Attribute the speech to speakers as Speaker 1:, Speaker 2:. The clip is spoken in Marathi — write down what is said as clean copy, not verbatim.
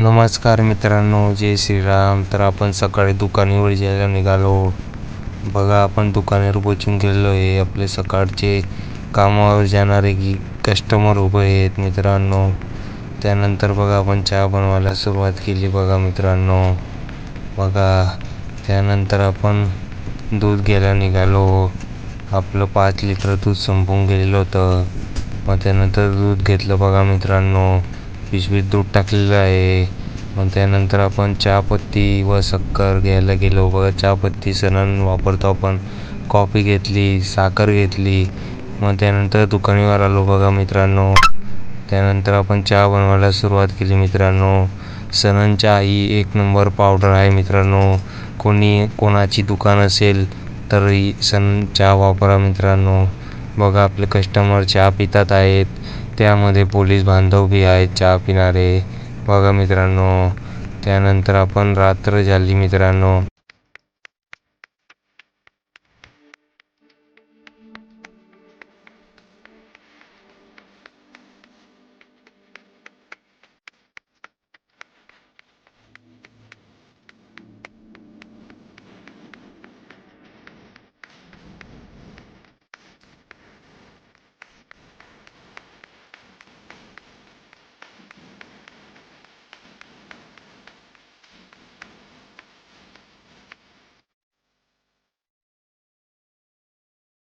Speaker 1: नमस्कार मित्रांनो, जय श्रीराम. तर आपण सकाळी दुकानावर जायला निघालो. बघा, आपण दुकानावर पोचून गेलेलो आहे. आपले सकाळचे कामावर जाणारे कस्टमर उभे आहेत मित्रांनो. त्यानंतर बघा, आपण चहा बनवायला सुरुवात केली. बघा मित्रांनो, बघा, त्यानंतर आपण दूध घ्यायला निघालो. आपलं 5 लिटर दूध संपून गेलेलं होतं. मग त्यानंतर दूध घेतलं. बघा मित्रांनो, पिशवीत दूध टाकलेलं आहे. मग त्यानंतर आपण चहापत्ती व शक्कर घ्यायला गेलो. बघा, चहापत्ती सण वापरतो आपण. कॉफी घेतली, साखर घेतली. मग त्यानंतर दुकानावर आलो. बघा मित्रांनो, त्यानंतर आपण चहा बनवायला सुरुवात केली. मित्रांनो, सनन चहा ही 1 नंबर पावडर आहे मित्रांनो. कोणाची दुकान असेल तर सनन चहा वापरा मित्रांनो. बघा, आपले कस्टमर चहा पितात आहेत. त्यामध्ये पोलीस बांधव बी आहेत चहा पिणारे. बघा मित्रांनो, त्यानंतर आपण रात्र झाली मित्रांनो.